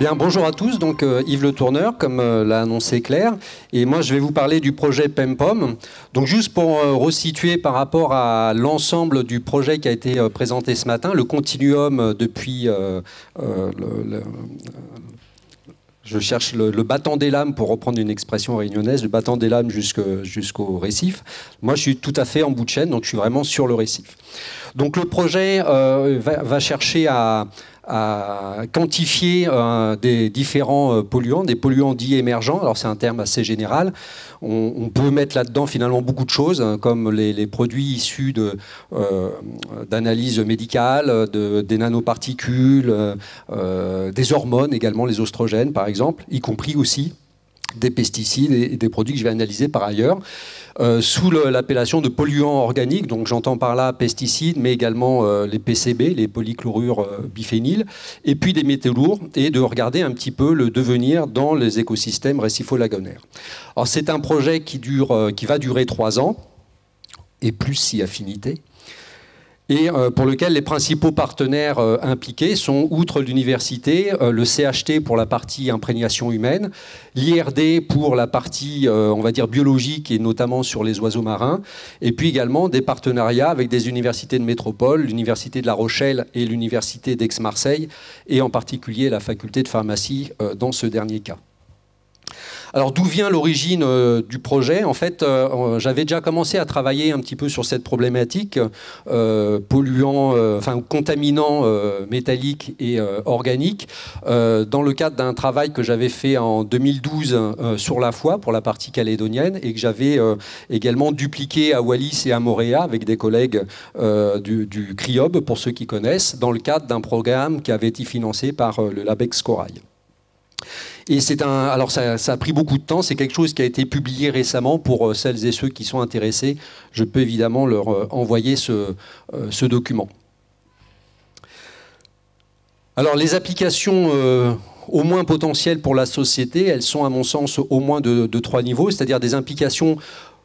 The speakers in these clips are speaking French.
Bien, bonjour à tous, donc Yves Le Tourneur, comme l'a annoncé Claire, et moi je vais vous parler du projet PEMPOM. Donc juste pour resituer par rapport à l'ensemble du projet qui a été présenté ce matin, le continuum depuis je cherche le battant des lames, pour reprendre une expression réunionnaise, le battant des lames jusqu'au récif. Moi, je suis tout à fait en bout de chaîne, donc je suis vraiment sur le récif. Donc le projet va chercher à quantifier des différents polluants, des polluants dits émergents. Alors c'est un terme assez général. On peut mettre là-dedans finalement beaucoup de choses, hein, comme les produits issus d'analyses médicales, des nanoparticules, des hormones également, les oestrogènes par exemple, y compris aussi des pesticides et des produits que je vais analyser par ailleurs, sous l'appellation de polluants organiques. Donc j'entends par là pesticides, mais également les PCB, les polychlorures biphényles, et puis des métaux lourds, et de regarder un petit peu le devenir dans les écosystèmes récifo-lagonaires. Alors c'est un projet qui va durer 3 ans, et plus si affinité, et pour lequel les principaux partenaires impliqués sont, outre l'université, le CHT pour la partie imprégnation humaine, l'IRD pour la partie, on va dire, biologique et notamment sur les oiseaux marins, et puis également des partenariats avec des universités de métropole, l'Université de La Rochelle et l'Université d'Aix-Marseille, et en particulier la faculté de pharmacie dans ce dernier cas. Alors d'où vient l'origine du projet? En fait, j'avais déjà commencé à travailler un petit peu sur cette problématique, contaminants métalliques et organiques, dans le cadre d'un travail que j'avais fait en 2012 sur la foi pour la partie calédonienne, et que j'avais également dupliqué à Wallis et à Mooréa avec des collègues du CRIOB, pour ceux qui connaissent, dans le cadre d'un programme qui avait été financé par le LabEx Corail. Et alors ça a pris beaucoup de temps, c'est quelque chose qui a été publié récemment pour celles et ceux qui sont intéressés. Je peux évidemment leur envoyer ce document. Alors les applications au moins potentielles pour la société, elles sont à mon sens au moins de 3 niveaux, c'est-à-dire des implications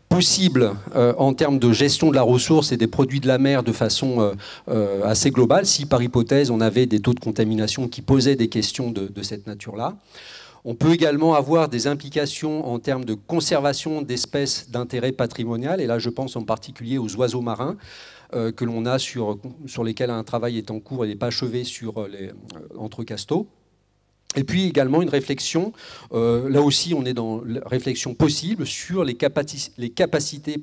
possible en termes de gestion de la ressource et des produits de la mer de façon assez globale, si par hypothèse on avait des taux de contamination qui posaient des questions de cette nature-là. On peut également avoir des implications en termes de conservation d'espèces d'intérêt patrimonial, et là je pense en particulier aux oiseaux marins que l'on a sur lesquels un travail est en cours et n'est pas achevé sur entre Casteaux. Et puis également une réflexion, là aussi on est dans la réflexion possible sur les capacités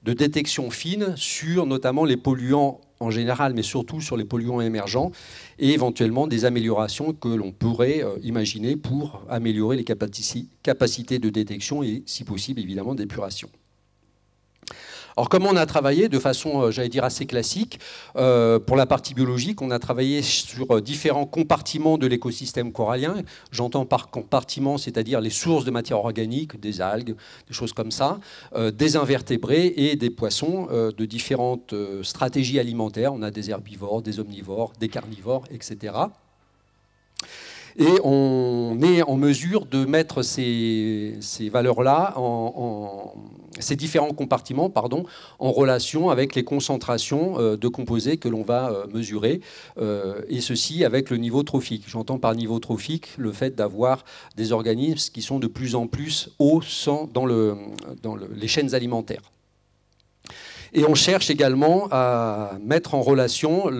de détection fine sur notamment les polluants en général, mais surtout sur les polluants émergents, et éventuellement des améliorations que l'on pourrait imaginer pour améliorer les capacités de détection et, si possible, évidemment, d'épuration. Alors comment on a travaillé de façon, j'allais dire, assez classique. Pour la partie biologique, on a travaillé sur différents compartiments de l'écosystème corallien. J'entends par compartiment, c'est-à-dire les sources de matière organique, des algues, des choses comme ça, des invertébrés et des poissons de différentes stratégies alimentaires. On a des herbivores, des omnivores, des carnivores, etc. Et on est en mesure de mettre ces valeurs-là, ces différents compartiments, en relation avec les concentrations de composés que l'on va mesurer, et ceci avec le niveau trophique. J'entends par niveau trophique le fait d'avoir des organismes qui sont de plus en plus hauts dans les chaînes alimentaires. Et on cherche également à mettre en relation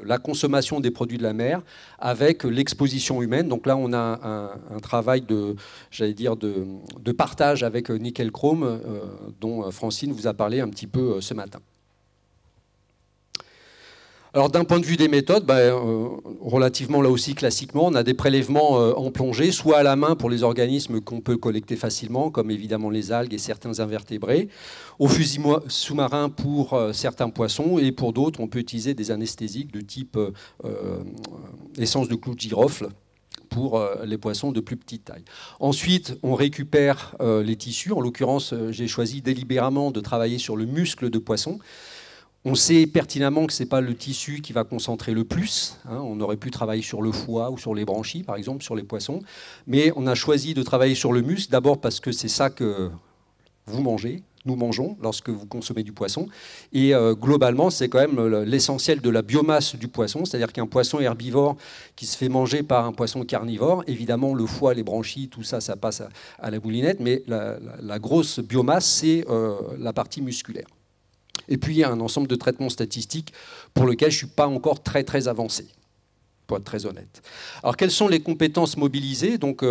la consommation des produits de la mer avec l'exposition humaine. Donc là, on a un travail de partage avec Nickel Chrome, dont Francine vous a parlé un petit peu ce matin. Alors d'un point de vue des méthodes, relativement là aussi classiquement, on a des prélèvements en plongée, soit à la main pour les organismes qu'on peut collecter facilement, comme évidemment les algues et certains invertébrés, au fusil sous-marin pour certains poissons, et pour d'autres, on peut utiliser des anesthésiques de type essence de clou de girofle pour les poissons de plus petite taille. Ensuite, on récupère les tissus. En l'occurrence, j'ai choisi délibérément de travailler sur le muscle de poisson. On sait pertinemment que ce n'est pas le tissu qui va concentrer le plus. On aurait pu travailler sur le foie ou sur les branchies, par exemple, sur les poissons. Mais on a choisi de travailler sur le muscle, d'abord parce que c'est ça que vous mangez, nous mangeons lorsque vous consommez du poisson. Et globalement, c'est quand même l'essentiel de la biomasse du poisson, c'est-à-dire qu'un poisson herbivore qui se fait manger par un poisson carnivore, évidemment, le foie, les branchies, tout ça, ça passe à la moulinette, mais la grosse biomasse, c'est la partie musculaire. Et puis, il y a un ensemble de traitements statistiques pour lesquels je ne suis pas encore très, très avancé, pour être très honnête. Alors, quelles sont les compétences mobilisées? Donc,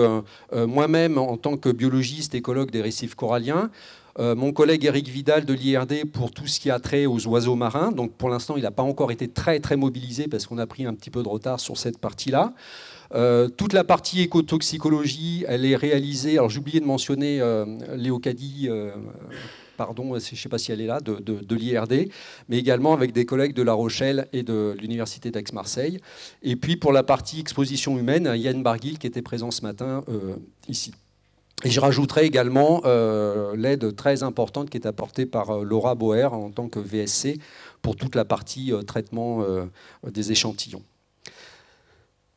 moi-même, en tant que biologiste, écologue des récifs coralliens, mon collègue Eric Vidal de l'IRD pour tout ce qui a trait aux oiseaux marins. Donc, pour l'instant, il n'a pas encore été très, très mobilisé parce qu'on a pris un petit peu de retard sur cette partie-là. Toute la partie écotoxicologie, elle est réalisée. Alors, j'ai oublié de mentionner Léo Caddy, pardon, je ne sais pas si elle est là, de l'IRD, mais également avec des collègues de La Rochelle et de l'Université d'Aix-Marseille. Et puis, pour la partie exposition humaine, Yann Barguil qui était présent ce matin ici. Et je rajouterai également l'aide très importante qui est apportée par Laura Boer en tant que VSC pour toute la partie traitement des échantillons.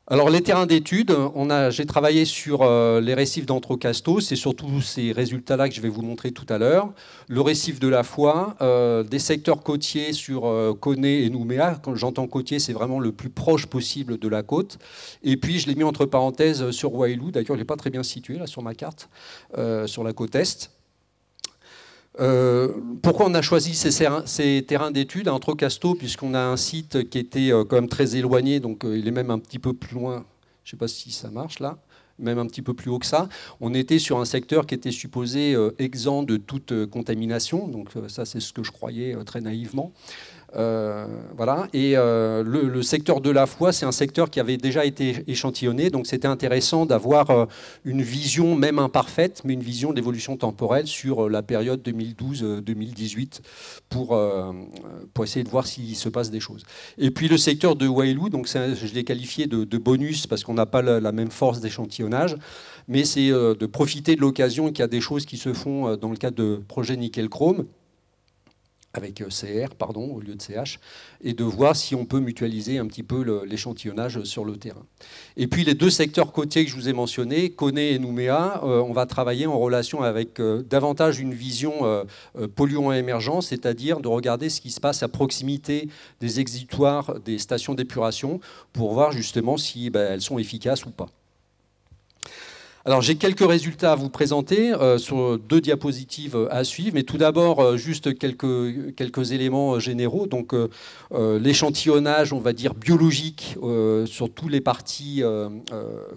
Alors les terrains d'études, j'ai travaillé sur les récifs d'Entrecasteaux, c'est surtout ces résultats-là que je vais vous montrer tout à l'heure. Le récif de la Foix, des secteurs côtiers sur Koné et Nouméa. Quand j'entends côtier, c'est vraiment le plus proche possible de la côte. Et puis je l'ai mis entre parenthèses sur Waialou, d'ailleurs il n'est pas très bien situé là sur ma carte, sur la côte est. Pourquoi on a choisi ces terrains d'études à Entrecasteaux, puisqu'on a un site qui était quand même très éloigné, donc il est même un petit peu plus loin, je ne sais pas si ça marche là, même un petit peu plus haut que ça. On était sur un secteur qui était supposé exempt de toute contamination, donc ça c'est ce que je croyais très naïvement. Voilà. Et le secteur de la Foix, c'est un secteur qui avait déjà été échantillonné, donc c'était intéressant d'avoir une vision, même imparfaite, mais une vision d'évolution temporelle sur la période 2012-2018 pour essayer de voir s'il se passe des choses. Et puis le secteur de Waialou, donc je l'ai qualifié de bonus parce qu'on n'a pas la même force d'échantillonnage, mais c'est de profiter de l'occasion qu'il y a des choses qui se font dans le cadre de projet nickel-chrome, avec CR, pardon, au lieu de CH, et de voir si on peut mutualiser un petit peu l'échantillonnage sur le terrain. Et puis les deux secteurs côtiers que je vous ai mentionnés, Koné et Nouméa, on va travailler en relation avec davantage une vision polluant émergent, c'est-à-dire de regarder ce qui se passe à proximité des exutoires des stations d'épuration pour voir justement si elles sont efficaces ou pas. Alors j'ai quelques résultats à vous présenter sur 2 diapositives à suivre, mais tout d'abord juste quelques éléments généraux. Donc l'échantillonnage, on va dire biologique, sur tous les parties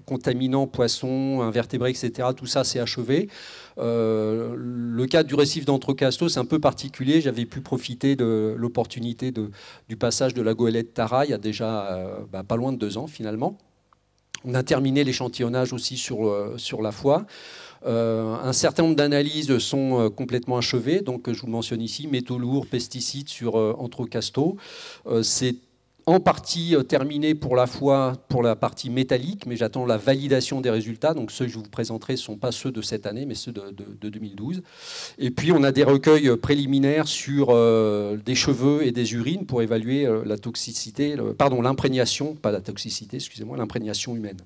contaminants, poissons, invertébrés, etc. Tout ça c'est achevé. Le cadre du récif d'Entrecasteaux, c'est un peu particulier. J'avais pu profiter de l'opportunité du passage de la goélette Tara il y a déjà pas loin de 2 ans finalement. On a terminé l'échantillonnage aussi sur la Foix. Un certain nombre d'analyses sont complètement achevées. Donc, je vous mentionne ici métaux lourds, pesticides sur Entrecasteaux. C'est en partie terminé pour la Foix, pour la partie métallique, mais j'attends la validation des résultats. Donc ceux que je vous présenterai ne sont pas ceux de cette année, mais ceux de 2012. Et puis on a des recueils préliminaires sur des cheveux et des urines pour évaluer la toxicité, l'imprégnation, pas la toxicité, excusez-moi, l'imprégnation humaine.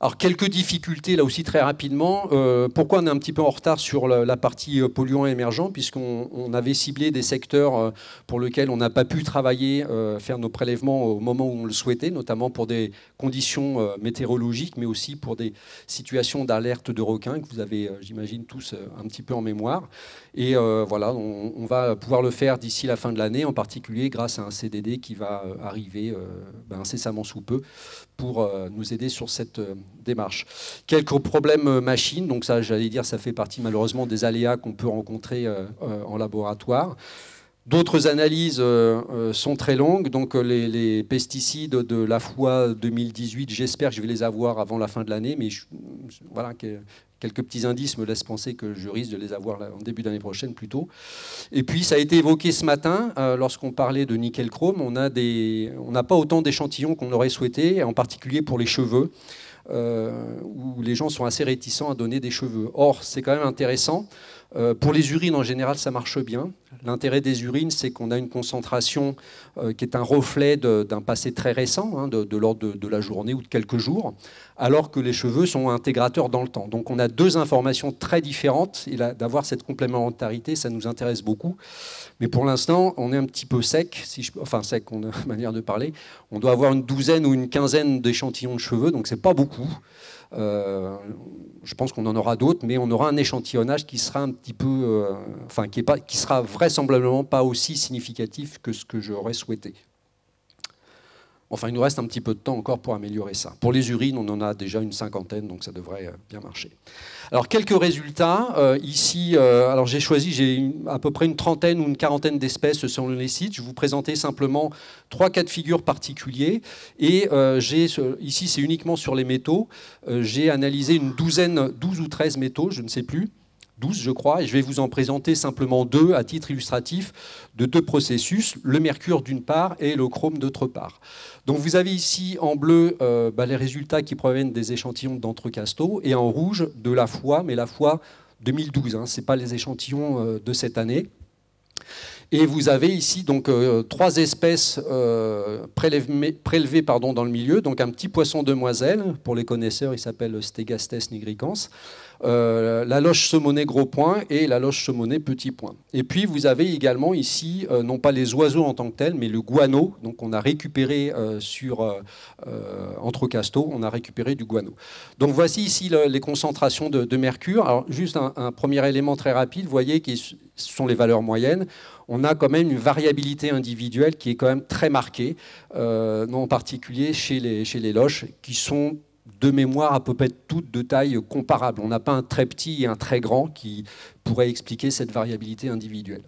Alors, quelques difficultés, là aussi, très rapidement. Pourquoi on est un petit peu en retard sur la partie polluants émergents, puisqu'on avait ciblé des secteurs pour lesquels on n'a pas pu travailler, faire nos prélèvements au moment où on le souhaitait, notamment pour des conditions météorologiques, mais aussi pour des situations d'alerte de requins que vous avez, j'imagine, tous un petit peu en mémoire. Et voilà, on va pouvoir le faire d'ici la fin de l'année, en particulier grâce à un CDD qui va arriver incessamment sous peu pour nous aider sur cette démarche. Quelques problèmes machines, donc ça, j'allais dire, ça fait partie malheureusement des aléas qu'on peut rencontrer en laboratoire. D'autres analyses sont très longues, donc les pesticides de la Foix 2018, j'espère que je vais les avoir avant la fin de l'année, mais voilà, quelques petits indices me laissent penser que je risque de les avoir en début d'année prochaine plutôt. Et puis ça a été évoqué ce matin, lorsqu'on parlait de nickel-chrome, on n'a pas autant d'échantillons qu'on aurait souhaité, en particulier pour les cheveux, où les gens sont assez réticents à donner des cheveux. Or, c'est quand même intéressant. Pour les urines, en général, ça marche bien. L'intérêt des urines, c'est qu'on a une concentration qui est un reflet d'un passé très récent, hein, de l'ordre de la journée ou de quelques jours, alors que les cheveux sont intégrateurs dans le temps. Donc on a deux informations très différentes, et d'avoir cette complémentarité, ça nous intéresse beaucoup. Mais pour l'instant, on est un petit peu sec, enfin sec, on a une manière de parler. On doit avoir une douzaine ou une quinzaine d'échantillons de cheveux, donc c'est pas beaucoup. Je pense qu'on en aura d'autres, mais on aura un échantillonnage qui sera un petit peu, qui sera vraisemblablement pas aussi significatif que ce que j'aurais souhaité. Enfin, il nous reste un petit peu de temps encore pour améliorer ça. Pour les urines, on en a déjà une cinquantaine, donc ça devrait bien marcher. Alors, quelques résultats. Ici, alors j'ai à peu près une trentaine ou une quarantaine d'espèces selon les sites. Je vais vous présenter simplement 3 cas de figure particuliers. Et ici, c'est uniquement sur les métaux. J'ai analysé une 12 ou 13 métaux, je ne sais plus. 12, je crois, et je vais vous en présenter simplement 2 à titre illustratif de 2 processus, le mercure d'une part et le chrome d'autre part. Donc vous avez ici en bleu les résultats qui proviennent des échantillons d'Entrecasteaux et en rouge de la foi, mais la foi 2012, hein, ce n'est pas les échantillons de cette année. Et vous avez ici donc 3 espèces prélevées dans le milieu. Donc un petit poisson demoiselle, pour les connaisseurs, il s'appelle Stegastes nigricans. La loche saumonée gros point et la loche saumonée petit point. Et puis vous avez également ici, non pas les oiseaux en tant que tels, mais le guano. Donc on a récupéré sur Entrecasteaux, on a récupéré du guano. Donc voici ici les concentrations de mercure. Alors juste un premier élément très rapide, vous voyez que ce sont les valeurs moyennes. On a quand même une variabilité individuelle qui est quand même très marquée, en particulier chez les loches, qui sont de mémoire à peu près toutes de taille comparable. On n'a pas un très petit et un très grand qui pourrait expliquer cette variabilité individuelle.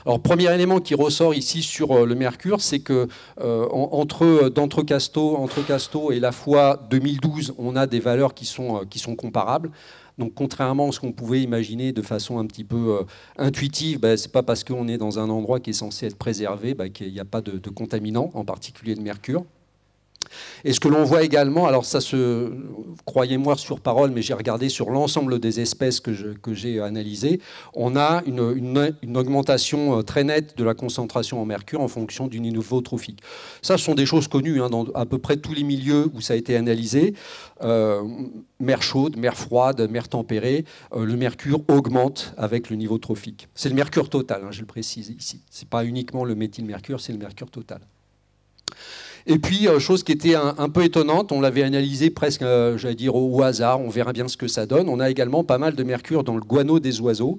Alors, premier élément qui ressort ici sur le mercure, c'est que Entrecasteaux et la foi 2012, on a des valeurs qui sont comparables. Donc, contrairement à ce qu'on pouvait imaginer de façon un petit peu intuitive, ce n'est pas parce qu'on est dans un endroit qui est censé être préservé qu'il n'y a pas de contaminants, en particulier de mercure. Et ce que l'on voit également, alors ça croyez-moi sur parole, mais j'ai regardé sur l'ensemble des espèces que j'ai analysées, on a une augmentation très nette de la concentration en mercure en fonction du niveau trophique. Ça, ce sont des choses connues dans à peu près tous les milieux où ça a été analysé. Mer chaude, mer froide, mer tempérée, le mercure augmente avec le niveau trophique. C'est le mercure total, hein, je le précise ici. Ce n'est pas uniquement le méthylmercure, c'est le mercure total. Et puis, chose qui était un peu étonnante, on l'avait analysé presque, j'allais dire, au hasard, on verra bien ce que ça donne. On a également pas mal de mercure dans le guano des oiseaux.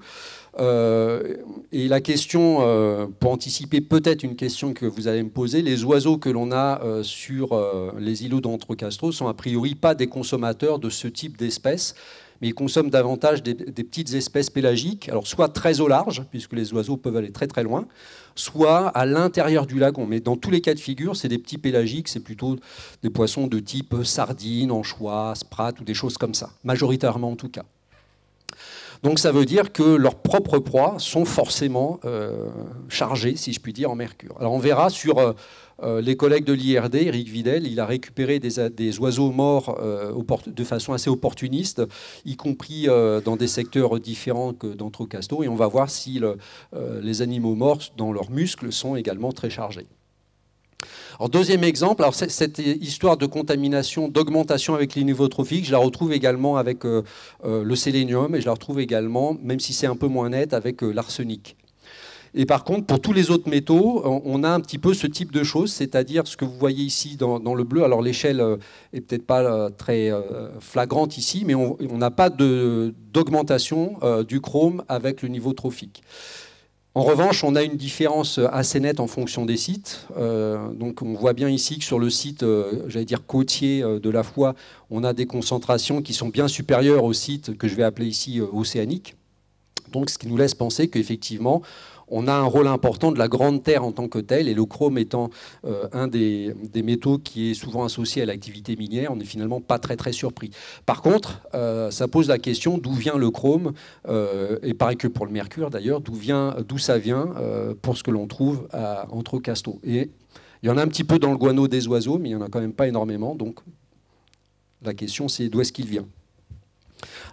Et la question, pour anticiper peut-être une question que vous allez me poser, les oiseaux que l'on a sur les îlots d'Entrecasteaux sont a priori pas des consommateurs de ce type d'espèces, mais ils consomment davantage des petites espèces pélagiques, alors soit très au large, puisque les oiseaux peuvent aller très très loin, soit à l'intérieur du lagon. Mais dans tous les cas de figure, c'est des petits pélagiques, c'est plutôt des poissons de type sardines, anchois, sprate ou des choses comme ça, majoritairement en tout cas. Donc ça veut dire que leurs propres proies sont forcément chargées, si je puis dire, en mercure. Alors on verra sur les collègues de l'IRD, Eric Vidal, il a récupéré des oiseaux morts de façon assez opportuniste, y compris dans des secteurs différents que d'Entrecasteaux, et on va voir si les animaux morts, dans leurs muscles, sont également très chargés. Alors, deuxième exemple, alors cette histoire de contamination, d'augmentation avec les niveaux trophiques, je la retrouve également avec le sélénium, et je la retrouve également, même si c'est un peu moins net, avec l'arsenic. Et par contre, pour tous les autres métaux, on a un petit peu ce type de choses, c'est-à-dire ce que vous voyez ici dans le bleu. Alors l'échelle est peut-être pas très flagrante ici, mais on n'a pas d'augmentation du chrome avec le niveau trophique. En revanche, on a une différence assez nette en fonction des sites. Donc on voit bien ici que sur le site, j'allais dire côtier de la foi, on a des concentrations qui sont bien supérieures au site que je vais appeler ici océanique. Donc ce qui nous laisse penser qu'effectivement, on a un rôle important de la grande terre en tant que telle, et le chrome étant un des métaux qui est souvent associé à l'activité minière, on n'est finalement pas très très surpris. Par contre, ça pose la question d'où vient le chrome, et pareil que pour le mercure d'ailleurs, d'où ça vient pour ce que l'on trouve à Entrecasteaux. Et il y en a un petit peu dans le guano des oiseaux, mais il n'y en a quand même pas énormément, donc la question c'est d'où est-ce qu'il vient.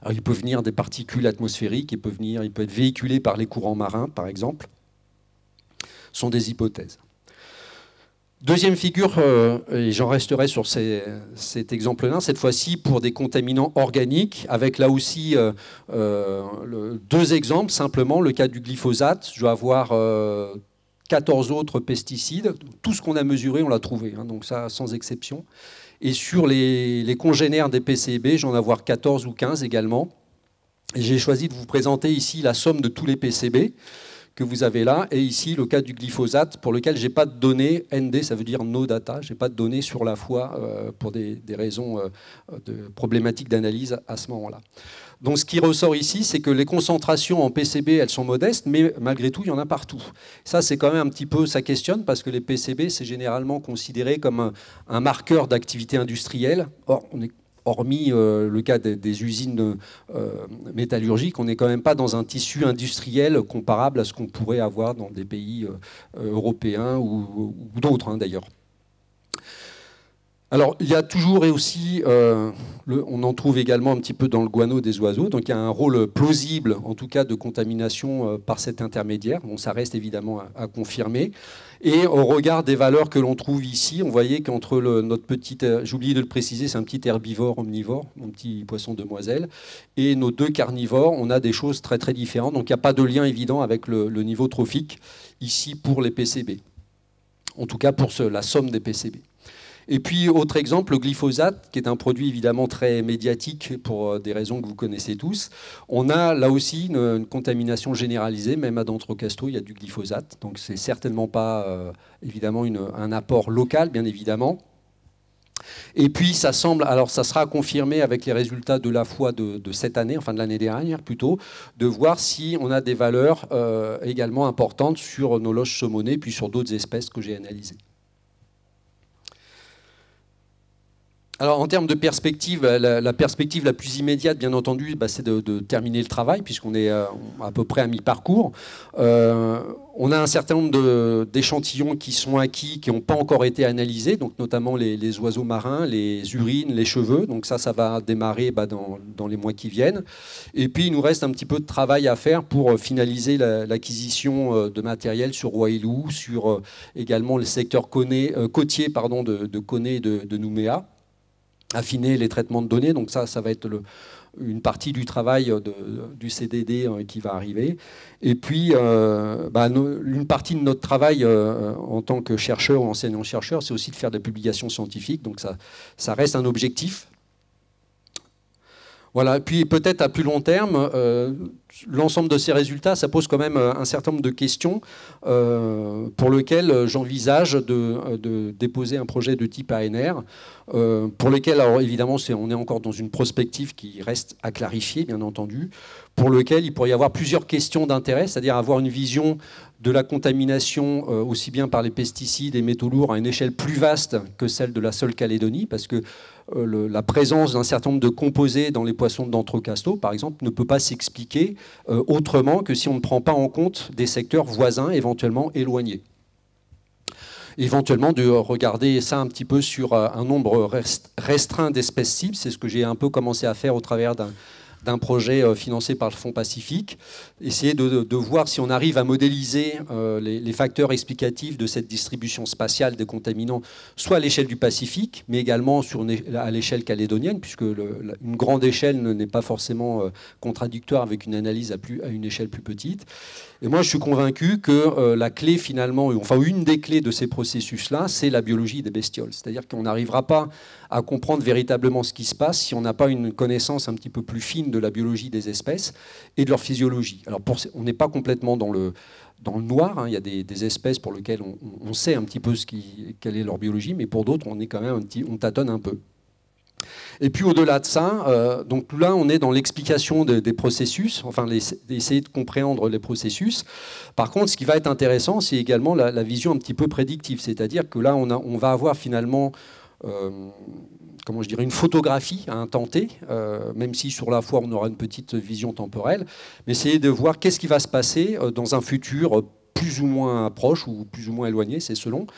Alors, il peut venir des particules atmosphériques, il peut être véhiculé par les courants marins, par exemple. Ce sont des hypothèses. Deuxième figure, et j'en resterai sur cet exemple-là, cette fois-ci pour des contaminants organiques, avec là aussi deux exemples, simplement, le cas du glyphosate. Je dois avoir 14 autres pesticides. Tout ce qu'on a mesuré, on l'a trouvé, hein, donc ça, sans exception. Et sur les congénères des PCB, j'en ai avoir 14 ou 15 également. Et j'ai choisi de vous présenter ici la somme de tous les PCB que vous avez là, et ici le cas du glyphosate pour lequel je n'ai pas de données, ND ça veut dire no data, je n'ai pas de données sur la foi pour des raisons de problématiques d'analyse à ce moment-là. Donc ce qui ressort ici, c'est que les concentrations en PCB, elles sont modestes, mais malgré tout, il y en a partout. Ça, c'est quand même un petit peu, ça questionne, parce que les PCB, c'est généralement considéré comme un marqueur d'activité industrielle. Or, hormis le cas des usines métallurgiques, on n'est quand même pas dans un tissu industriel comparable à ce qu'on pourrait avoir dans des pays européens ou d'autres, hein, d'ailleurs. Alors, il y a toujours et aussi, on en trouve également un petit peu dans le guano des oiseaux, donc il y a un rôle plausible, en tout cas, de contamination par cet intermédiaire. Bon, ça reste évidemment à confirmer. Et au regard des valeurs que l'on trouve ici, on voyait qu'entre notre petite, j'ai oublié de le préciser, c'est un petit herbivore omnivore, mon petit poisson demoiselle, et nos deux carnivores, on a des choses très très différentes. Donc il n'y a pas de lien évident avec le niveau trophique ici pour les PCB. En tout cas pour la somme des PCB. Et puis, autre exemple, le glyphosate, qui est un produit évidemment très médiatique pour des raisons que vous connaissez tous. On a là aussi une contamination généralisée, même à D'Entrecasteaux, il y a du glyphosate. Donc, c'est certainement pas évidemment un apport local, bien évidemment. Et puis, ça semble, alors ça sera confirmé avec les résultats de la foi de cette année, enfin de l'année dernière plutôt, de voir si on a des valeurs également importantes sur nos loches saumonées, puis sur d'autres espèces que j'ai analysées. Alors, en termes de perspective, la perspective la plus immédiate, bien entendu, c'est de terminer le travail, puisqu'on est à peu près à mi-parcours. On a un certain nombre d'échantillons qui sont acquis, qui n'ont pas encore été analysés, donc notamment les oiseaux marins, les urines, les cheveux. Donc ça va démarrer dans les mois qui viennent. Et puis, il nous reste un petit peu de travail à faire pour finaliser l'acquisition de matériel sur Waialou, sur également le secteur côtier de Koné et de Nouméa. Affiner les traitements de données, donc ça va être une partie du travail du CDD qui va arriver. Et puis, une partie de notre travail en tant que chercheur ou enseignant-chercheur, c'est aussi de faire des publications scientifiques, donc ça reste un objectif. Voilà, puis peut-être à plus long terme, l'ensemble de ces résultats, ça pose quand même un certain nombre de questions pour lesquelles j'envisage de déposer un projet de type ANR, pour lesquels, alors évidemment, on est encore dans une prospective qui reste à clarifier, bien entendu, pour lequel il pourrait y avoir plusieurs questions d'intérêt, c'est-à-dire avoir une vision de la contamination aussi bien par les pesticides et métaux lourds à une échelle plus vaste que celle de la seule Calédonie, parce que la présence d'un certain nombre de composés dans les poissons d'Entrecasteaux, par exemple, ne peut pas s'expliquer autrement que si on ne prend pas en compte des secteurs voisins, éventuellement éloignés. Éventuellement de regarder ça un petit peu sur un nombre restreint d'espèces cibles, c'est ce que j'ai un peu commencé à faire au travers d'un projet financé par le Fonds Pacifique, essayer de voir si on arrive à modéliser les facteurs explicatifs de cette distribution spatiale des contaminants, soit à l'échelle du Pacifique, mais également à l'échelle calédonienne, puisque une grande échelle n'est pas forcément contradictoire avec une analyse à une échelle plus petite. Et moi, je suis convaincu que la clé, finalement, enfin une des clés de ces processus-là, c'est la biologie des bestioles. C'est-à-dire qu'on n'arrivera pas à comprendre véritablement ce qui se passe si on n'a pas une connaissance un petit peu plus fine de la biologie des espèces et de leur physiologie. Alors, on n'est pas complètement dans le noir, hein. Il y a des espèces pour lesquelles on sait un petit peu quelle est leur biologie, mais pour d'autres, on est quand même on tâtonne un peu. Et puis au-delà de ça, donc là on est dans l'explication des processus, enfin essayer de comprendre les processus. Par contre, ce qui va être intéressant, c'est également la vision un petit peu prédictive, c'est-à-dire que là on va avoir finalement comment je dirais, une photographie à un temps T, même si sur la fois on aura une petite vision temporelle, mais essayer de voir qu'est-ce qui va se passer dans un futur plus ou moins proches ou plus ou moins éloignés, c'est selon,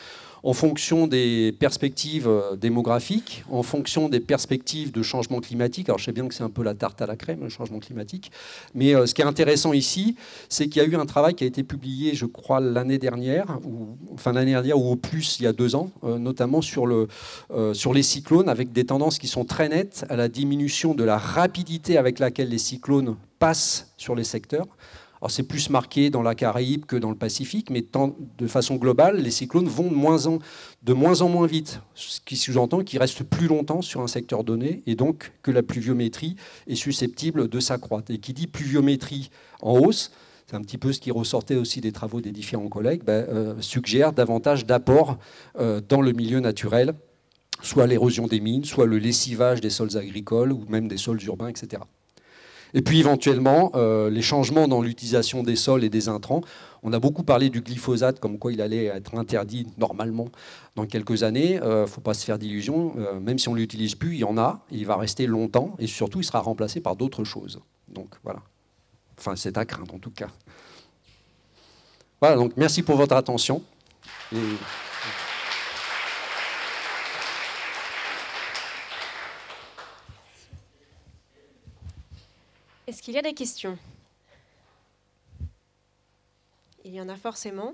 en fonction des perspectives démographiques, en fonction des perspectives de changement climatique. Alors je sais bien que c'est un peu la tarte à la crème, le changement climatique, mais ce qui est intéressant ici, c'est qu'il y a eu un travail qui a été publié, je crois, l'année dernière, ou au plus il y a 2 ans, notamment sur les cyclones, avec des tendances qui sont très nettes à la diminution de la rapidité avec laquelle les cyclones passent sur les secteurs. Alors c'est plus marqué dans la Caraïbe que dans le Pacifique, mais de façon globale, les cyclones vont de moins en moins vite, ce qui sous-entend qu'ils restent plus longtemps sur un secteur donné, et donc que la pluviométrie est susceptible de s'accroître. Et qui dit pluviométrie en hausse, c'est un petit peu ce qui ressortait aussi des travaux des différents collègues, suggère davantage d'apport dans le milieu naturel, soit l'érosion des mines, soit le lessivage des sols agricoles, ou même des sols urbains, etc. Et puis éventuellement, les changements dans l'utilisation des sols et des intrants. On a beaucoup parlé du glyphosate, comme quoi il allait être interdit normalement dans quelques années. Il ne faut pas se faire d'illusions. Même si on ne l'utilise plus, il y en a. Il va rester longtemps et surtout, il sera remplacé par d'autres choses. Donc voilà. Enfin, c'est à craindre en tout cas. Voilà, donc merci pour votre attention. Et... Est-ce qu'il y a des questions? Il y en a forcément.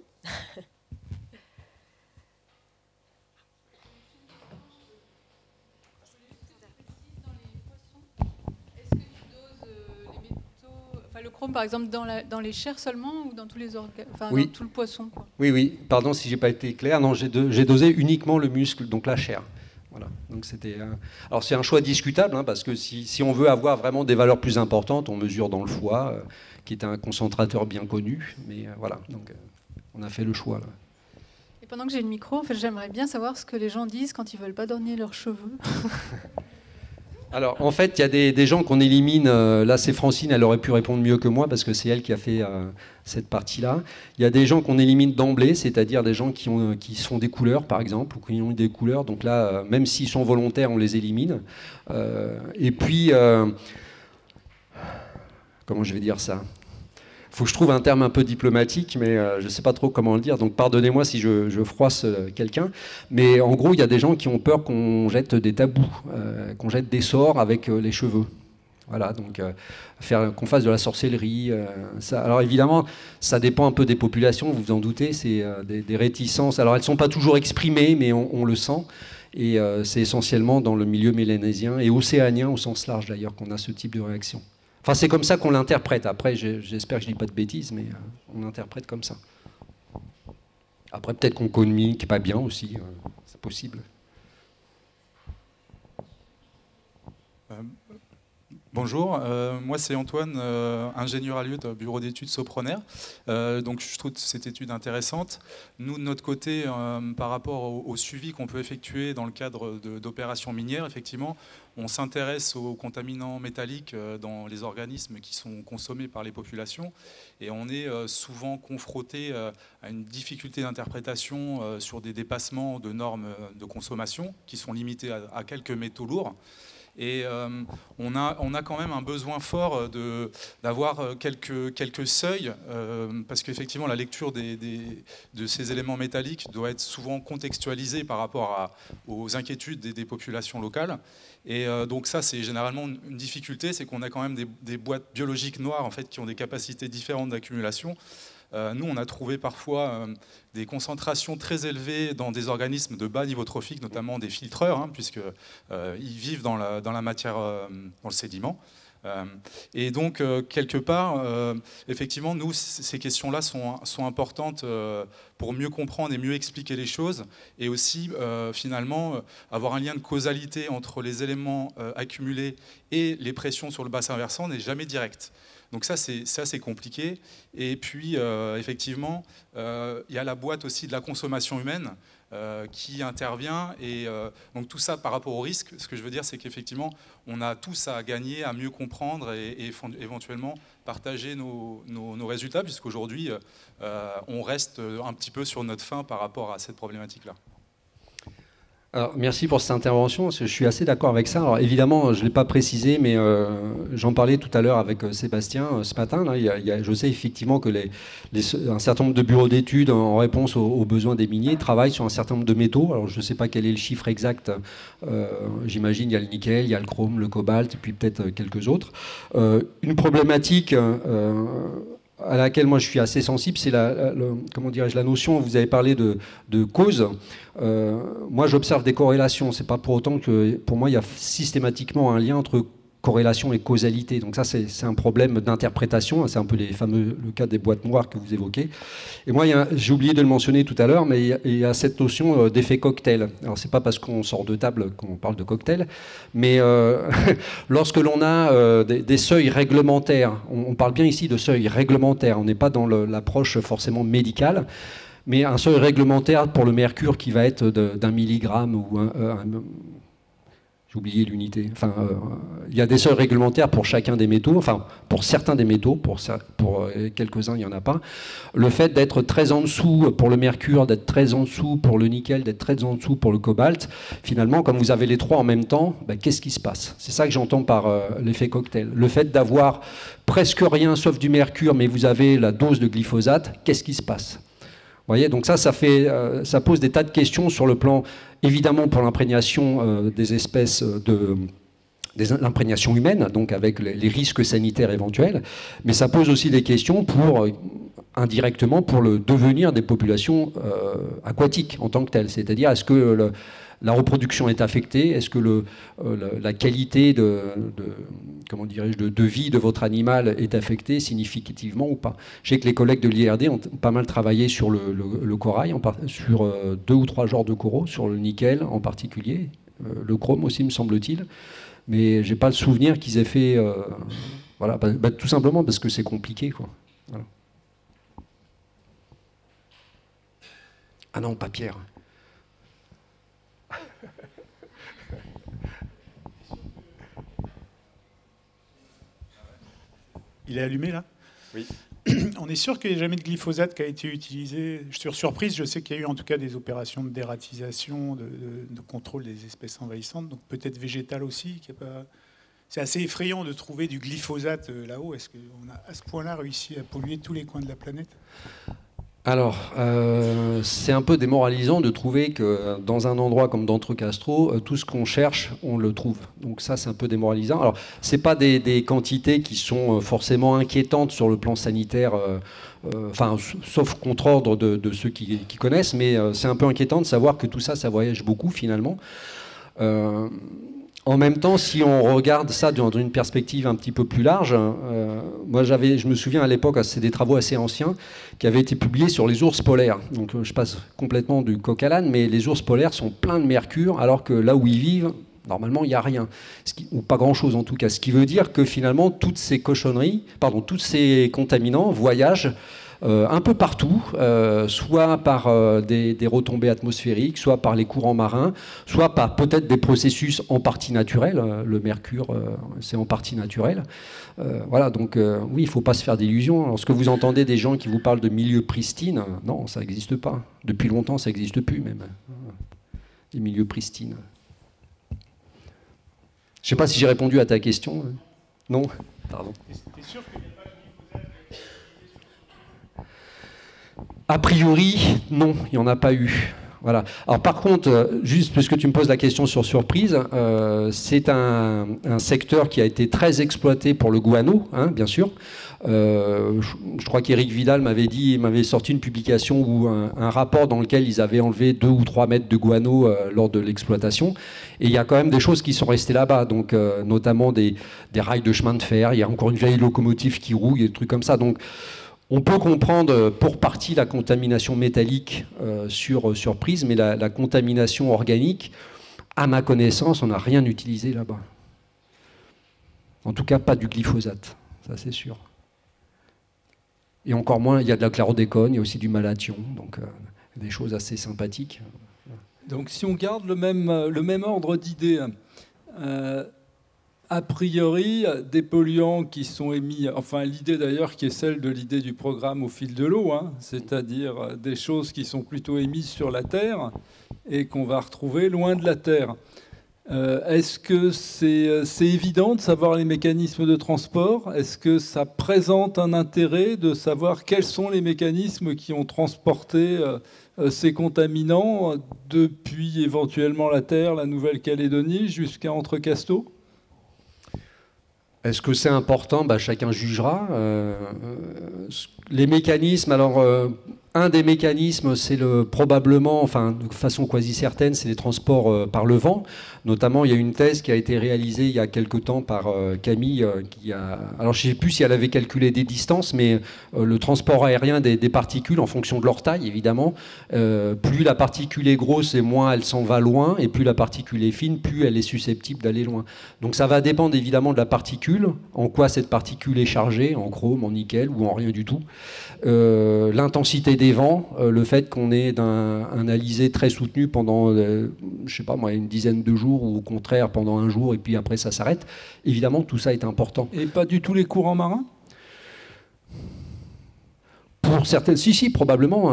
Le chrome, par exemple, dans les chairs seulement ou dans tous les organes, oui. Dans tout le poisson, quoi. Oui. Pardon si j'ai pas été clair. Non, j'ai dosé uniquement le muscle, donc la chair. Voilà. Donc c'était. Alors c'est un choix discutable, hein, parce que si on veut avoir vraiment des valeurs plus importantes, on mesure dans le foie, qui est un concentrateur bien connu. Mais voilà. Donc on a fait le choix là. Et pendant que j'ai le micro, en fait, j'aimerais bien savoir ce que les gens disent quand ils veulent pas donner leurs cheveux. Alors, en fait, il y a des gens qu'on élimine. Là, c'est Francine, elle aurait pu répondre mieux que moi parce que c'est elle qui a fait cette partie-là. Il y a des gens qu'on élimine d'emblée, c'est-à-dire des gens qui sont des couleurs, par exemple, ou qui ont eu des couleurs. Donc là, même s'ils sont volontaires, on les élimine. Et puis, comment je vais dire ça ? Il faut que je trouve un terme un peu diplomatique, mais je ne sais pas trop comment le dire. Donc pardonnez-moi si je froisse quelqu'un. Mais en gros, il y a des gens qui ont peur qu'on jette des tabous, qu'on jette des sorts avec les cheveux. Voilà, donc qu'on fasse de la sorcellerie. Alors évidemment, ça dépend un peu des populations, vous vous en doutez. C'est des réticences. Alors elles ne sont pas toujours exprimées, mais on le sent. Et c'est essentiellement dans le milieu mélanésien et océanien, au sens large d'ailleurs, qu'on a ce type de réaction. Enfin, c'est comme ça qu'on l'interprète. Après, j'espère que je ne dis pas de bêtises, mais on l'interprète comme ça. Après, peut-être qu'on communique pas bien aussi, c'est possible. Bonjour, moi c'est Antoine, ingénieur à Lyon, bureau d'études Soproner. Donc je trouve cette étude intéressante. Nous, de notre côté, par rapport au suivi qu'on peut effectuer dans le cadre d'opérations minières, effectivement, on s'intéresse aux contaminants métalliques dans les organismes qui sont consommés par les populations. Et on est souvent confronté à une difficulté d'interprétation sur des dépassements de normes de consommation qui sont limitées à quelques métaux lourds. Et on a quand même un besoin fort d'avoir quelques seuils, parce qu'effectivement la lecture de ces éléments métalliques doit être souvent contextualisée par rapport aux inquiétudes des populations locales. Et donc ça, c'est généralement une difficulté, c'est qu'on a quand même des boîtes biologiques noires en fait, qui ont des capacités différentes d'accumulation. Nous, on a trouvé parfois des concentrations très élevées dans des organismes de bas niveau trophique, notamment des filtreurs, hein, puisqu'ils vivent dans la matière, dans le sédiment. Et donc, quelque part, effectivement, nous, ces questions-là sont importantes pour mieux comprendre et mieux expliquer les choses, et aussi, finalement, avoir un lien de causalité entre les éléments accumulés et les pressions sur le bassin versant n'est jamais direct. Donc ça, c'est compliqué. Et puis, effectivement, il y a la boîte aussi de la consommation humaine qui intervient. Et donc tout ça par rapport au risque, ce que je veux dire, c'est qu'effectivement, on a tous à gagner, à mieux comprendre et éventuellement partager nos résultats, puisqu'aujourd'hui, on reste un petit peu sur notre faim par rapport à cette problématique-là. Alors, merci pour cette intervention, parce que je suis assez d'accord avec ça. Alors, évidemment, je ne l'ai pas précisé, mais j'en parlais tout à l'heure avec Sébastien ce matin. Là, je sais effectivement que un certain nombre de bureaux d'études, en réponse aux besoins des miniers, travaillent sur un certain nombre de métaux. Alors, je ne sais pas quel est le chiffre exact. J'imagine il y a le nickel, il y a le chrome, le cobalt, et puis peut-être quelques autres. Une problématique à laquelle moi je suis assez sensible, c'est comment dirais-je, la notion, vous avez parlé de cause. Moi j'observe des corrélations, c'est pas pour autant que pour moi il y a systématiquement un lien entre corrélation et causalité. Donc ça c'est un problème d'interprétation, c'est un peu le cas des boîtes noires que vous évoquez. Et moi j'ai oublié de le mentionner tout à l'heure, mais il y a cette notion d'effet cocktail. Alors c'est pas parce qu'on sort de table qu'on parle de cocktail, mais lorsque l'on a des seuils réglementaires, on parle bien ici de seuils réglementaires, on n'est pas dans l'approche forcément médicale, mais un seuil réglementaire pour le mercure qui va être d'1 milligramme ou j'ai oublié l'unité. Enfin, il y a des seuils réglementaires pour chacun des métaux, enfin pour certains des métaux, pour quelques-uns il n'y en a pas. Le fait d'être très en dessous pour le mercure, d'être très en dessous pour le nickel, d'être très en dessous pour le cobalt, finalement, comme vous avez les trois en même temps, ben, qu'est-ce qui se passe? C'est ça que j'entends par l'effet cocktail. Le fait d'avoir presque rien sauf du mercure, mais vous avez la dose de glyphosate, qu'est-ce qui se passe? Vous voyez, donc ça pose des tas de questions sur le plan, évidemment, pour l'imprégnation des espèces l'imprégnation humaine, donc avec les risques sanitaires éventuels, mais ça pose aussi des questions indirectement pour le devenir des populations aquatiques en tant que telles. C'est-à-dire, est-ce que la reproduction est affectée? Est-ce que la qualité comment dirais-je, de vie de votre animal est affectée significativement ou pas? Je sais que les collègues de l'IRD ont pas mal travaillé sur le corail, sur 2 ou 3 genres de coraux, sur le nickel en particulier, le chrome aussi me semble-t-il, mais j'ai pas le souvenir qu'ils aient fait... voilà, tout simplement parce que c'est compliqué, quoi. Voilà. Ah non, pas Pierre. Il est allumé là? Oui. On est sûr qu'il n'y a jamais de glyphosate qui a été utilisé. Sur surprise, je sais qu'il y a eu en tout cas des opérations de dératisation, de contrôle des espèces envahissantes, donc peut-être végétales aussi. C'est assez effrayant de trouver du glyphosate là-haut. Est-ce qu'on a à ce point-là réussi à polluer tous les coins de la planète? Alors, c'est un peu démoralisant de trouver que dans un endroit comme d'Entrecasteaux, tout ce qu'on cherche, on le trouve. Donc ça, c'est un peu démoralisant. Alors, ce n'est pas des quantités qui sont forcément inquiétantes sur le plan sanitaire, sauf contre ordre de ceux qui connaissent, mais c'est un peu inquiétant de savoir que tout ça, ça voyage beaucoup finalement. En même temps, si on regarde ça dans une perspective un petit peu plus large, moi je me souviens à l'époque, c'est des travaux assez anciens, qui avaient été publiés sur les ours polaires. Donc je passe complètement du coq à l'âne, mais les ours polaires sont pleins de mercure, alors que là où ils vivent, normalement il n'y a rien, ou pas grand-chose en tout cas. Ce qui veut dire que finalement toutes ces tous ces contaminants voyagent un peu partout, soit par des retombées atmosphériques, soit par les courants marins, soit par peut-être des processus en partie naturels. Le mercure, c'est en partie naturel. Voilà, donc oui, il ne faut pas se faire d'illusions. Lorsque vous entendez des gens qui vous parlent de milieux pristines, non, ça n'existe pas. Depuis longtemps, ça n'existe plus même. Les milieux pristines. Je ne sais pas si j'ai répondu à ta question. Non? Pardon. T'es sûr qu'il n'y a pas de glyphosate? A priori, non, il n'y en a pas eu. Voilà. Alors par contre, juste puisque tu me poses la question sur surprise, c'est un secteur qui a été très exploité pour le guano, hein, bien sûr. Je crois qu'Éric Vidal m'avait sorti une publication ou un rapport dans lequel ils avaient enlevé 2 ou 3 mètres de guano lors de l'exploitation. Et il y a quand même des choses qui sont restées là-bas, donc notamment des rails de chemin de fer. Il y a encore une vieille locomotive qui roule, des trucs comme ça. Donc on peut comprendre pour partie la contamination métallique sur prise, mais la contamination organique, à ma connaissance, on n'a rien utilisé là-bas. En tout cas, pas du glyphosate, ça c'est sûr. Et encore moins, il y a de la chlordécone, il y a aussi du malathion, donc des choses assez sympathiques. Donc si on garde le même ordre d'idées, a priori, des polluants qui sont émis, enfin l'idée d'ailleurs qui est celle de l'idée du programme au fil de l'eau, hein, c'est-à-dire des choses qui sont plutôt émises sur la Terre, et qu'on va retrouver loin de la Terre. Est-ce que c'est évident de savoir les mécanismes de transport? Est-ce que ça présente un intérêt de savoir quels sont les mécanismes qui ont transporté ces contaminants depuis éventuellement la Terre, la Nouvelle-Calédonie, jusqu'à Entrecasteaux? Est-ce que c'est important? Chacun jugera. Les mécanismes, alors un des mécanismes, c'est probablement, enfin de façon quasi certaine, c'est les transports par le vent. Notamment, il y a une thèse qui a été réalisée il y a quelque temps par Camille, alors je ne sais plus si elle avait calculé des distances, mais le transport aérien des particules en fonction de leur taille, évidemment, plus la particule est grosse et moins elle s'en va loin, et plus la particule est fine, plus elle est susceptible d'aller loin. Donc ça va dépendre évidemment de la particule, en quoi cette particule est chargée, en chrome, en nickel ou en rien du tout. L'intensité des vents, le fait qu'on ait un alizé très soutenu pendant, je sais pas moi, une dizaine de jours, ou au contraire pendant un jour et puis après ça s'arrête, évidemment tout ça est important. Et pas du tout les courants marins? Pour certaines, si, probablement.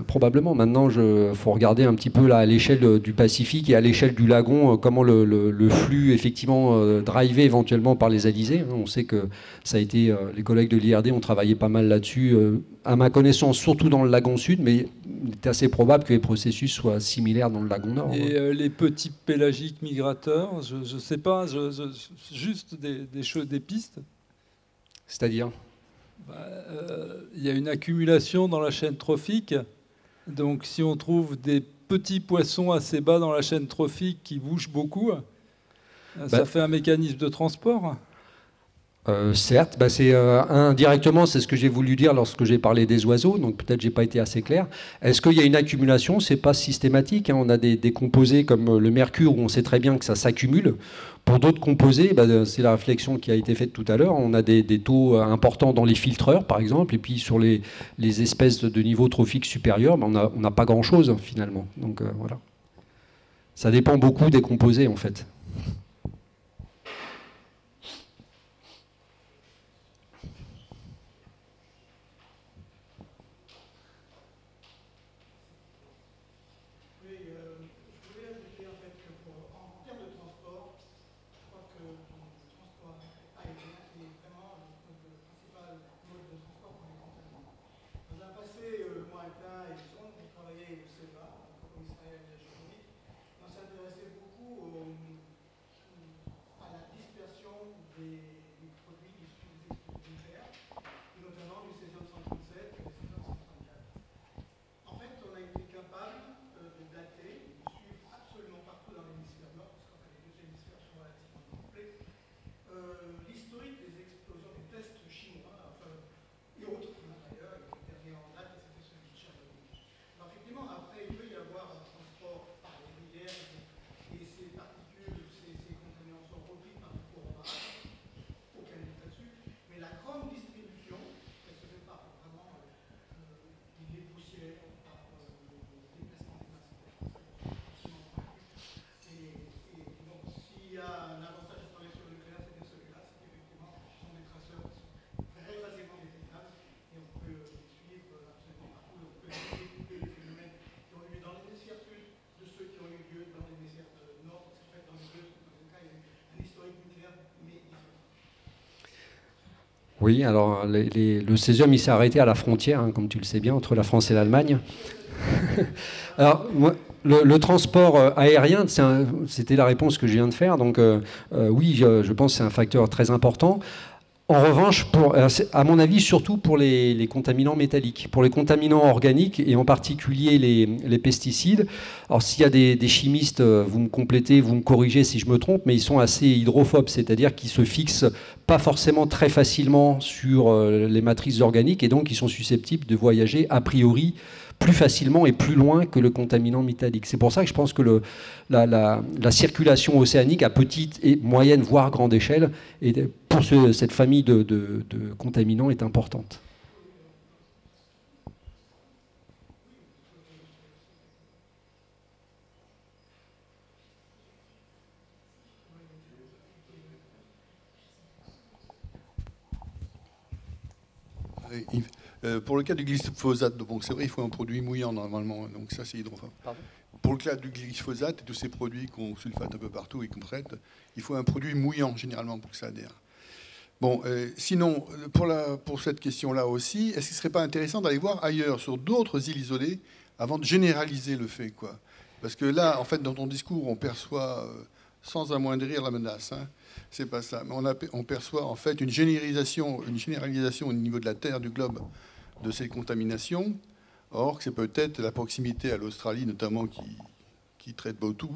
Probablement. Maintenant, faut regarder un petit peu là, à l'échelle du Pacifique et à l'échelle du lagon, comment le flux, effectivement, drivé éventuellement par les alizés. On sait que ça a été, les collègues de l'IRD ont travaillé pas mal là-dessus, à ma connaissance, surtout dans le lagon sud, mais il est assez probable que les processus soient similaires dans le lagon nord. Et les petits pélagiques migrateurs, je ne sais pas, juste des pistes? C'est-à-dire ? Il y a une accumulation dans la chaîne trophique. Donc si on trouve des petits poissons assez bas dans la chaîne trophique qui bougent beaucoup, ça fait un mécanisme de transport. Certes, c'est indirectement, c'est ce que j'ai voulu dire lorsque j'ai parlé des oiseaux, donc peut-être j'ai pas été assez clair. Est-ce qu'il y a une accumulation? C'est pas systématique, hein. On a des composés comme le mercure où on sait très bien que ça s'accumule. Pour d'autres composés, c'est la réflexion qui a été faite tout à l'heure. On a des taux importants dans les filtreurs, par exemple, et puis sur les espèces de niveau trophique supérieur, on n'a pas grand-chose finalement. Donc voilà. Ça dépend beaucoup des composés en fait. Oui, alors le césium, il s'est arrêté à la frontière, hein, comme tu le sais bien, entre la France et l'Allemagne. Alors, moi, le transport aérien, c'était la réponse que je viens de faire. Donc, oui, je pense que c'est un facteur très important. En revanche, à mon avis, surtout pour les contaminants métalliques, pour les contaminants organiques et en particulier les pesticides. Alors s'il y a des chimistes, vous me complétez, vous me corrigez si je me trompe, mais ils sont assez hydrophobes, c'est-à-dire qu'ils se fixent pas forcément très facilement sur les matrices organiques et donc ils sont susceptibles de voyager a priori plus facilement et plus loin que le contaminant métallique. C'est pour ça que je pense que la circulation océanique à petite et moyenne, voire grande échelle, pour cette famille de contaminants est importante. Pour le cas du glyphosate, bon, c'est vrai, il faut un produit mouillant normalement, donc ça c'est hydrophobe. Pardon ? pour le cas du glyphosate et tous ces produits qu'on sulfate un peu partout et qu'on traite, il faut un produit mouillant généralement pour que ça adhère. Bon, sinon, pour cette question-là aussi, est-ce qu'il ne serait pas intéressant d'aller voir ailleurs, sur d'autres îles isolées, avant de généraliser le fait, quoi? Parce que là, en fait, dans ton discours, on perçoit, sans amoindrir la menace, hein, c'est pas ça, mais on perçoit en fait une généralisation au niveau de la Terre, du globe, de ces contaminations. Or, c'est peut-être la proximité à l'Australie, notamment, qui traite beaucoup,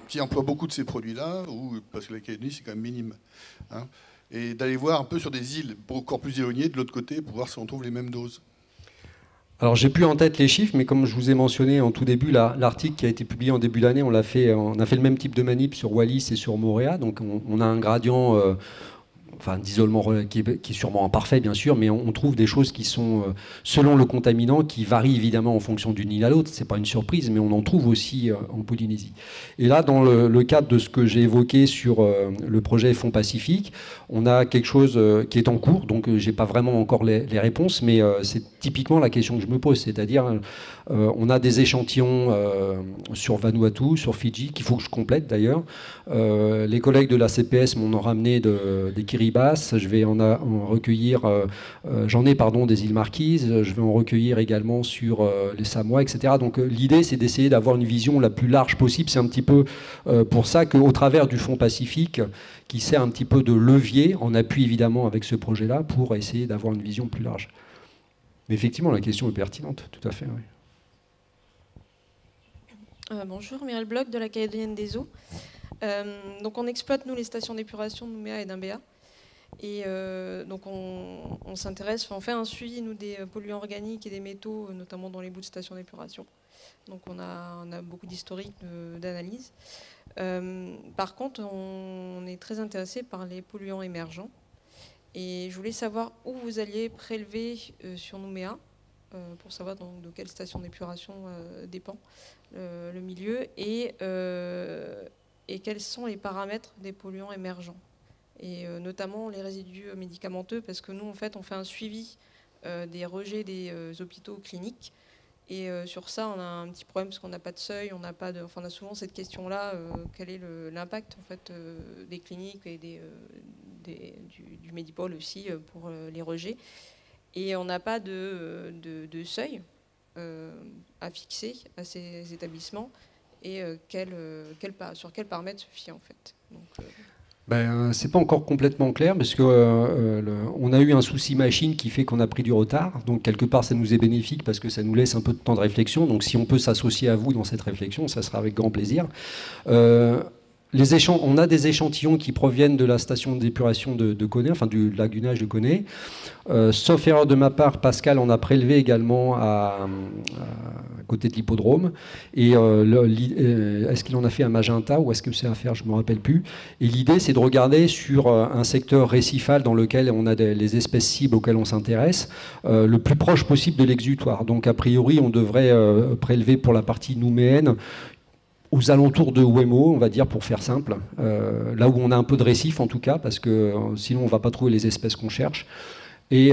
qui emploie beaucoup de ces produits-là, parce que la Calédonie, c'est quand même minime. Hein, et d'aller voir un peu sur des îles encore plus éloignées, de l'autre côté, pour voir si on trouve les mêmes doses. Alors, j'ai plus en tête les chiffres, mais comme je vous ai mentionné en tout début, l'article qui a été publié en début d'année, on a fait le même type de manip sur Wallis et sur Moorea. Donc, on a un gradient d'isolement qui est sûrement imparfait, bien sûr, mais on trouve des choses qui sont, selon le contaminant, qui varient évidemment en fonction d'une île à l'autre. Ce n'est pas une surprise, mais on en trouve aussi en Polynésie. Et là, dans le cadre de ce que j'ai évoqué sur le projet Fonds Pacifique, on a quelque chose qui est en cours, donc je n'ai pas vraiment encore les réponses, mais c'est typiquement la question que je me pose, c'est-à-dire on a des échantillons sur Vanuatu, sur Fidji, qu'il faut que je complète d'ailleurs. Les collègues de la CPS m'en ont ramené des Kiribati, je vais en recueillir, des îles Marquises, je vais en recueillir également sur les Samoa, etc. Donc l'idée, c'est d'essayer d'avoir une vision la plus large possible. C'est un petit peu pour ça qu'au travers du Fonds Pacifique, qui sert un petit peu de levier, en appui évidemment avec ce projet-là, pour essayer d'avoir une vision plus large. Mais effectivement, la question est pertinente, tout à fait. Oui. Bonjour, Mireille Bloch de la Calédonienne des Eaux. Donc on exploite, nous, les stations d'épuration de Nouméa et d'Imbéa. Et donc on s'intéresse, on fait un suivi, nous, des polluants organiques et des métaux, notamment dans les bouts de stations d'épuration. Donc on a beaucoup d'historique d'analyse. Par contre, on est très intéressé par les polluants émergents. Et je voulais savoir où vous alliez prélever sur Nouméa, pour savoir donc, de quelle station d'épuration dépend le milieu, et quels sont les paramètres des polluants émergents, et notamment les résidus médicamenteux, parce que nous, en fait, on fait un suivi des rejets des hôpitaux cliniques. Et sur ça, on a un petit problème parce qu'on n'a pas de seuil, on a souvent cette question-là, quel est l'impact en fait des cliniques et du Medipol aussi pour les rejets. Et on n'a pas de seuil à fixer à ces établissements et sur quel paramètre se fier en fait. Donc, c'est pas encore complètement clair parce que on a eu un souci machine qui fait qu'on a pris du retard. Donc quelque part ça nous est bénéfique parce que ça nous laisse un peu de temps de réflexion. Donc si on peut s'associer à vous dans cette réflexion, ça sera avec grand plaisir. On a des échantillons qui proviennent de la station d'épuration de Coné, enfin du lac du Nage de Coné. Sauf erreur de ma part, Pascal en a prélevé également à côté de l'hippodrome. Et est-ce qu'il en a fait à Magenta ou est-ce que c'est à faire, je ne me rappelle plus. Et l'idée, c'est de regarder sur un secteur récifal dans lequel on a les espèces cibles auxquelles on s'intéresse, le plus proche possible de l'exutoire. Donc a priori, on devrait prélever pour la partie nouméenne aux alentours de Wemo, on va dire, pour faire simple, là où on a un peu de récif en tout cas, parce que sinon on ne va pas trouver les espèces qu'on cherche. Et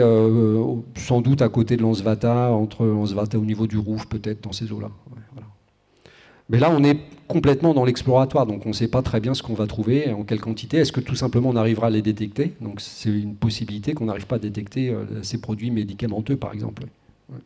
sans doute à côté de l'Ansvata, entre Ansvata au niveau du Rouf, peut-être, dans ces eaux-là. Ouais, voilà. Mais là, on est complètement dans l'exploratoire, donc on ne sait pas très bien ce qu'on va trouver, en quelle quantité. Est-ce que tout simplement on arrivera à les détecter? Donc c'est une possibilité qu'on n'arrive pas à détecter ces produits médicamenteux, par exemple. Ouais.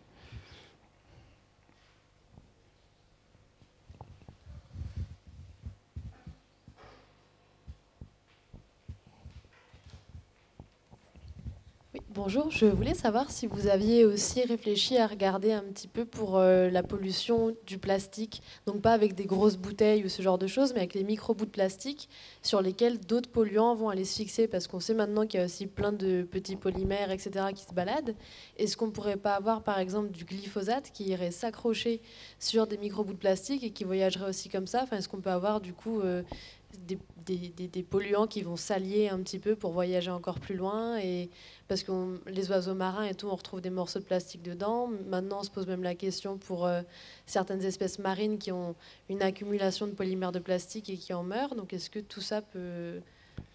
Bonjour, je voulais savoir si vous aviez aussi réfléchi à regarder un petit peu pour la pollution du plastique, donc pas avec des grosses bouteilles ou ce genre de choses, mais avec les micro-bouts de plastique sur lesquels d'autres polluants vont aller se fixer, parce qu'on sait maintenant qu'il y a aussi plein de petits polymères, etc., qui se baladent. Est-ce qu'on ne pourrait pas avoir, par exemple, du glyphosate qui irait s'accrocher sur des micro-bouts de plastique et qui voyagerait aussi comme ça? Enfin, est-ce qu'on peut avoir, du coup, des polluants qui vont s'allier un petit peu pour voyager encore plus loin, et parce que les oiseaux marins et tout, on retrouve des morceaux de plastique dedans. Maintenant, on se pose même la question pour certaines espèces marines qui ont une accumulation de polymères de plastique et qui en meurent. Donc, est-ce que tout ça peut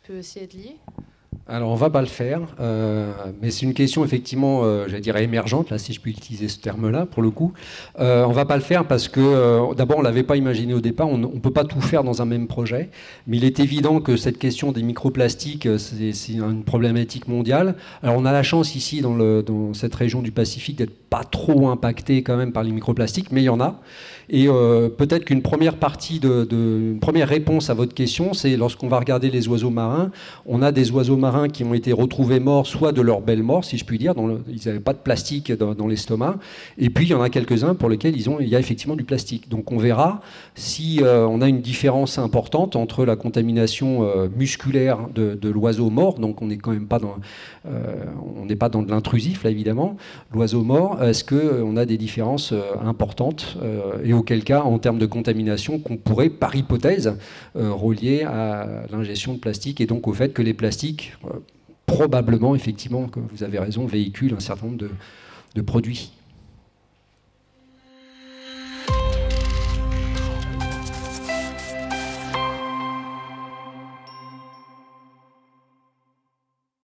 aussi être lié? Alors on va pas le faire, mais c'est une question effectivement, j'allais dire émergente, là si je puis utiliser ce terme-là pour le coup. On va pas le faire parce que d'abord on l'avait pas imaginé au départ, on peut pas tout faire dans un même projet, mais il est évident que cette question des microplastiques c'est une problématique mondiale. Alors on a la chance ici dans cette région du Pacifique d'être pas trop impacté quand même par les microplastiques, mais il y en a. Et peut-être qu'une première partie, une première réponse à votre question, c'est lorsqu'on va regarder les oiseaux marins, on a des oiseaux marins qui ont été retrouvés morts, soit de leur belle mort, si je puis dire, ils n'avaient pas de plastique dans l'estomac, et puis il y en a quelques-uns pour lesquels il y a effectivement du plastique. Donc on verra si on a une différence importante entre la contamination musculaire de l'oiseau mort, donc on n'est quand même pas on n'est pas dans de l'intrusif là évidemment, l'oiseau mort, est-ce qu'on a des différences importantes et auquel cas, en termes de contamination, qu'on pourrait, par hypothèse, relier à l'ingestion de plastique et donc au fait que les plastiques, probablement, effectivement, comme vous avez raison, véhiculent un certain nombre de produits.